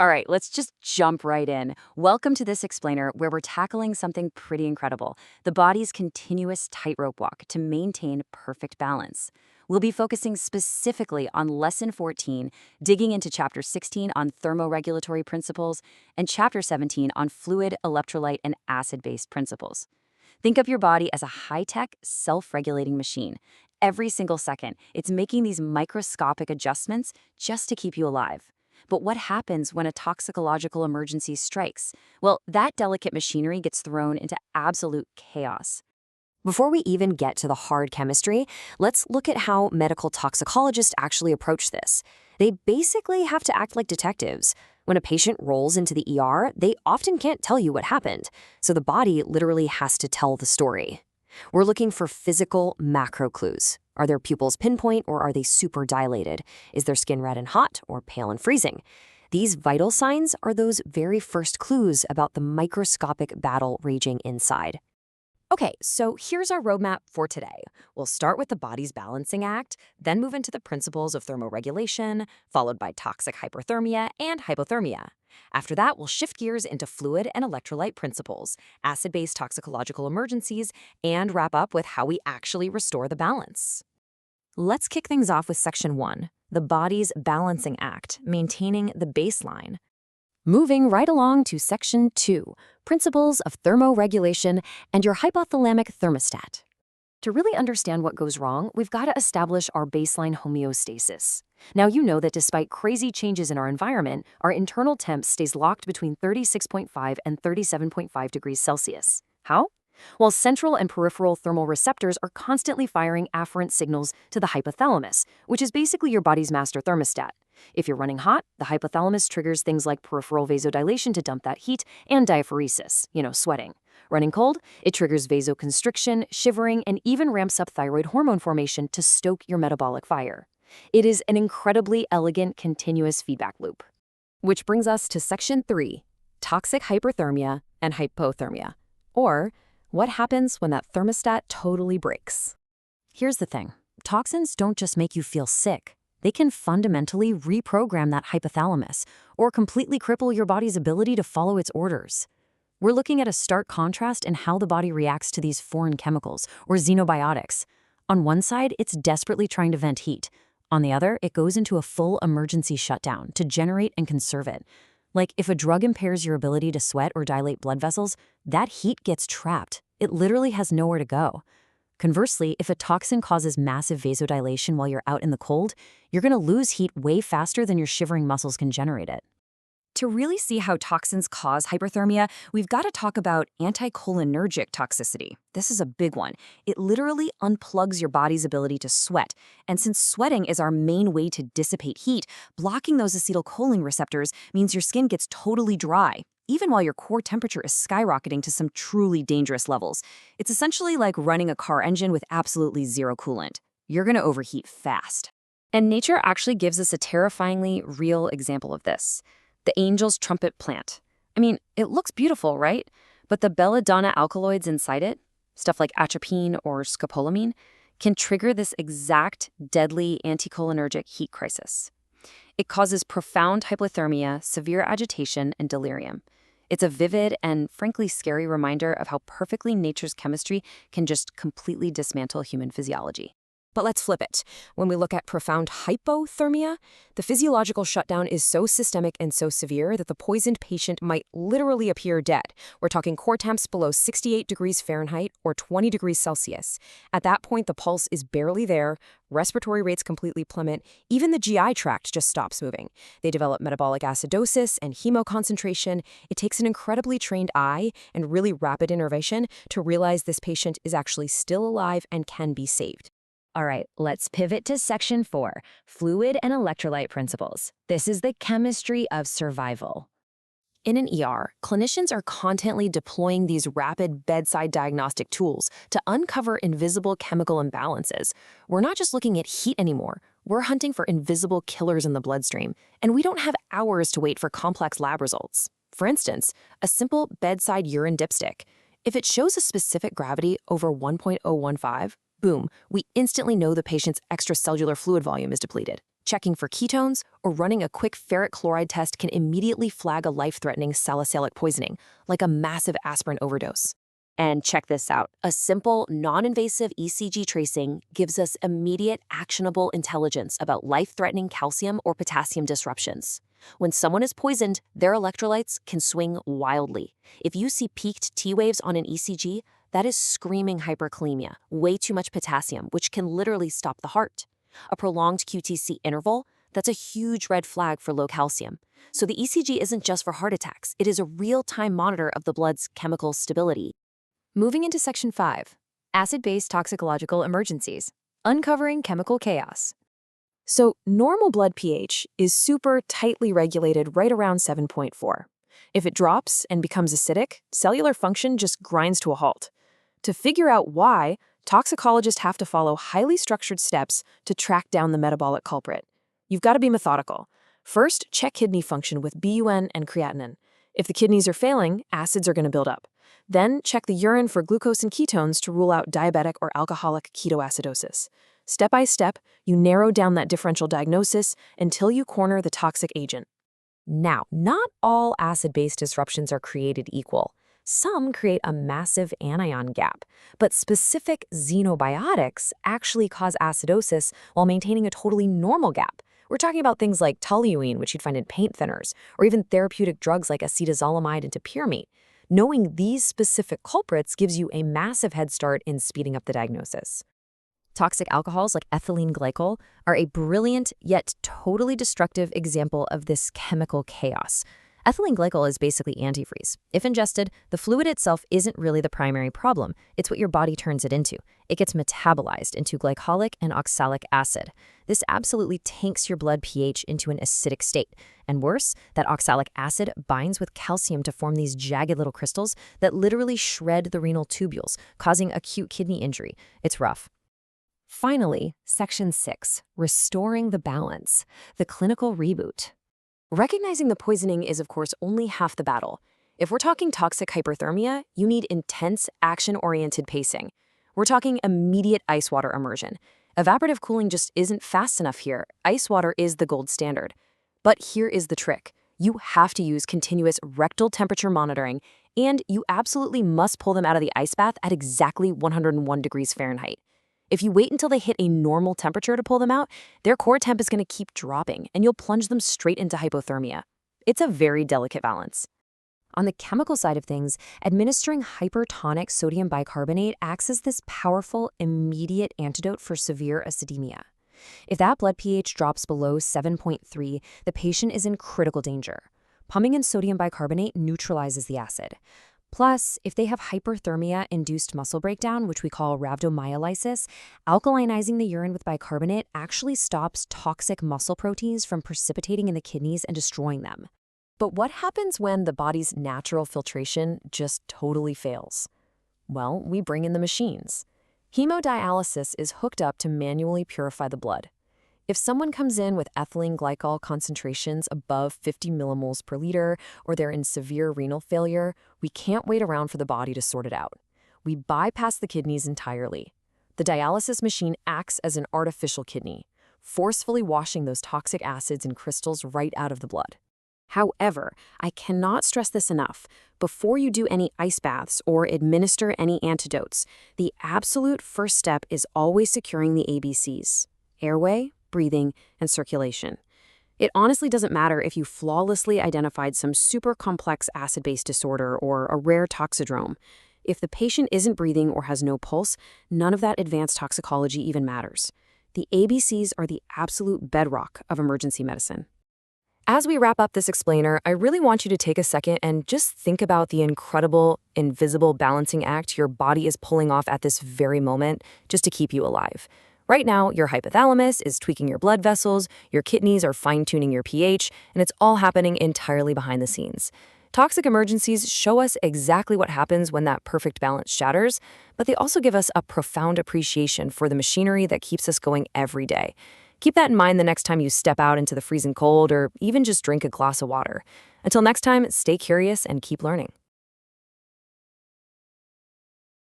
All right, let's just jump right in. Welcome to this explainer where we're tackling something pretty incredible, the body's continuous tightrope walk to maintain perfect balance. We'll be focusing specifically on Lesson 14, digging into Chapter 16 on thermoregulatory principles, and Chapter 17 on fluid, electrolyte, and acid-based principles. Think of your body as a high-tech, self-regulating machine. Every single second, it's making these microscopic adjustments just to keep you alive. But what happens when a toxicological emergency strikes? Well, that delicate machinery gets thrown into absolute chaos. Before we even get to the hard chemistry, let's look at how medical toxicologists actually approach this. They basically have to act like detectives. When a patient rolls into the ER, they often can't tell you what happened, so the body literally has to tell the story. We're looking for physical macro clues. Are their pupils pinpoint or are they super dilated? Is their skin red and hot or pale and freezing? These vital signs are those very first clues about the microscopic battle raging inside. Okay, so here's our roadmap for today. We'll start with the body's balancing act, then move into the principles of thermoregulation, followed by toxic hyperthermia and hypothermia. After that, we'll shift gears into fluid and electrolyte principles, acid-based toxicological emergencies, and wrap up with how we actually restore the balance. Let's kick things off with Section 1, the body's balancing act, maintaining the baseline. Moving right along to Section 2, principles of thermoregulation and your hypothalamic thermostat. To really understand what goes wrong, we've got to establish our baseline homeostasis. Now you know that despite crazy changes in our environment, our internal temp stays locked between 36.5 and 37.5 degrees Celsius. How? Well, central and peripheral thermal receptors are constantly firing afferent signals to the hypothalamus, which is basically your body's master thermostat. If you're running hot, the hypothalamus triggers things like peripheral vasodilation to dump that heat and diaphoresis, sweating. Running cold, it triggers vasoconstriction, shivering, and even ramps up thyroid hormone formation to stoke your metabolic fire. It is an incredibly elegant, continuous feedback loop. Which brings us to Section 3, toxic hyperthermia and hypothermia, or what happens when that thermostat totally breaks. Here's the thing. Toxins don't just make you feel sick. They can fundamentally reprogram that hypothalamus or completely cripple your body's ability to follow its orders. We're looking at a stark contrast in how the body reacts to these foreign chemicals, or xenobiotics. On one side, it's desperately trying to vent heat. On the other, it goes into a full emergency shutdown to generate and conserve it. Like if a drug impairs your ability to sweat or dilate blood vessels, that heat gets trapped. It literally has nowhere to go. Conversely, if a toxin causes massive vasodilation while you're out in the cold, you're going to lose heat way faster than your shivering muscles can generate it. To really see how toxins cause hyperthermia, we've got to talk about anticholinergic toxicity. This is a big one. It literally unplugs your body's ability to sweat. And since sweating is our main way to dissipate heat, blocking those acetylcholine receptors means your skin gets totally dry, even while your core temperature is skyrocketing to some truly dangerous levels. It's essentially like running a car engine with absolutely zero coolant. You're going to overheat fast. And nature actually gives us a terrifyingly real example of this. The angel's trumpet plant. I mean, it looks beautiful, right? But the belladonna alkaloids inside it, stuff like atropine or scopolamine, can trigger this exact deadly anticholinergic heat crisis. It causes profound hypothermia, severe agitation, and delirium. It's a vivid and frankly scary reminder of how perfectly nature's chemistry can just completely dismantle human physiology. But let's flip it. When we look at profound hypothermia, the physiological shutdown is so systemic and so severe that the poisoned patient might literally appear dead. We're talking core temps below 68 degrees Fahrenheit or 20 degrees Celsius. At that point, the pulse is barely there, respiratory rates completely plummet, even the GI tract just stops moving. They develop metabolic acidosis and hemoconcentration. It takes an incredibly trained eye and really rapid intervention to realize this patient is actually still alive and can be saved. All right, let's pivot to Section 4, fluid and electrolyte principles. This is the chemistry of survival. In an ER, clinicians are constantly deploying these rapid bedside diagnostic tools to uncover invisible chemical imbalances. We're not just looking at heat anymore. We're hunting for invisible killers in the bloodstream, and we don't have hours to wait for complex lab results. For instance, a simple bedside urine dipstick. If it shows a specific gravity over 1.015, boom, we instantly know the patient's extracellular fluid volume is depleted. Checking for ketones or running a quick ferric chloride test can immediately flag a life-threatening salicylic poisoning, like a massive aspirin overdose. And check this out. A simple, non-invasive ECG tracing gives us immediate, actionable intelligence about life-threatening calcium or potassium disruptions. When someone is poisoned, their electrolytes can swing wildly. If you see peaked T waves on an ECG, that is screaming hyperkalemia, way too much potassium, which can literally stop the heart. A prolonged QTC interval, that's a huge red flag for low calcium. So the ECG isn't just for heart attacks, it is a real-time monitor of the blood's chemical stability. Moving into Section 5, Acid-Based Toxicological Emergencies, Uncovering Chemical Chaos. So normal blood pH is super tightly regulated right around 7.4. If it drops and becomes acidic, cellular function just grinds to a halt. To figure out why, toxicologists have to follow highly structured steps to track down the metabolic culprit. You've got to be methodical. First, check kidney function with BUN and creatinine. If the kidneys are failing, acids are going to build up. Then, check the urine for glucose and ketones to rule out diabetic or alcoholic ketoacidosis. Step by step, you narrow down that differential diagnosis until you corner the toxic agent. Now, not all acid-based disruptions are created equal. Some create a massive anion gap, but specific xenobiotics actually cause acidosis while maintaining a totally normal gap. We're talking about things like toluene, which you'd find in paint thinners, or even therapeutic drugs like acetazolamide and topiramate. Knowing these specific culprits gives you a massive head start in speeding up the diagnosis. Toxic alcohols like ethylene glycol are a brilliant yet totally destructive example of this chemical chaos. Ethylene glycol is basically antifreeze. If ingested, the fluid itself isn't really the primary problem. It's what your body turns it into. It gets metabolized into glycolic and oxalic acid. This absolutely tanks your blood pH into an acidic state. And worse, that oxalic acid binds with calcium to form these jagged little crystals that literally shred the renal tubules, causing acute kidney injury. It's rough. Finally, Section 6, Restoring the Balance, the clinical reboot. Recognizing the poisoning is, of course, only half the battle. If we're talking toxic hyperthermia, you need intense, action-oriented pacing. We're talking immediate ice water immersion. Evaporative cooling just isn't fast enough here. Ice water is the gold standard. But here is the trick. You have to use continuous rectal temperature monitoring, and you absolutely must pull them out of the ice bath at exactly 101 degrees Fahrenheit. If you wait until they hit a normal temperature to pull them out, their core temp is going to keep dropping, and you'll plunge them straight into hypothermia. It's a very delicate balance. On the chemical side of things, administering hypertonic sodium bicarbonate acts as this powerful, immediate antidote for severe acidemia. If that blood pH drops below 7.3, the patient is in critical danger. Pumping in sodium bicarbonate neutralizes the acid. Plus, if they have hyperthermia-induced muscle breakdown, which we call rhabdomyolysis, alkalinizing the urine with bicarbonate actually stops toxic muscle proteins from precipitating in the kidneys and destroying them. But what happens when the body's natural filtration just totally fails? Well, we bring in the machines. Hemodialysis is hooked up to manually purify the blood. If someone comes in with ethylene glycol concentrations above 50 millimoles per liter, or they're in severe renal failure, we can't wait around for the body to sort it out. We bypass the kidneys entirely. The dialysis machine acts as an artificial kidney, forcefully washing those toxic acids and crystals right out of the blood. However, I cannot stress this enough. Before you do any ice baths or administer any antidotes, the absolute first step is always securing the ABCs: airway, breathing, and circulation. It honestly doesn't matter if you flawlessly identified some super complex acid-based disorder or a rare toxidrome. If the patient isn't breathing or has no pulse, none of that advanced toxicology even matters. The ABCs are the absolute bedrock of emergency medicine. As we wrap up this explainer, I really want you to take a second and just think about the incredible, invisible balancing act your body is pulling off at this very moment just to keep you alive. Right now, your hypothalamus is tweaking your blood vessels, your kidneys are fine-tuning your pH, and it's all happening entirely behind the scenes. Toxic emergencies show us exactly what happens when that perfect balance shatters, but they also give us a profound appreciation for the machinery that keeps us going every day. Keep that in mind the next time you step out into the freezing cold or even just drink a glass of water. Until next time, stay curious and keep learning.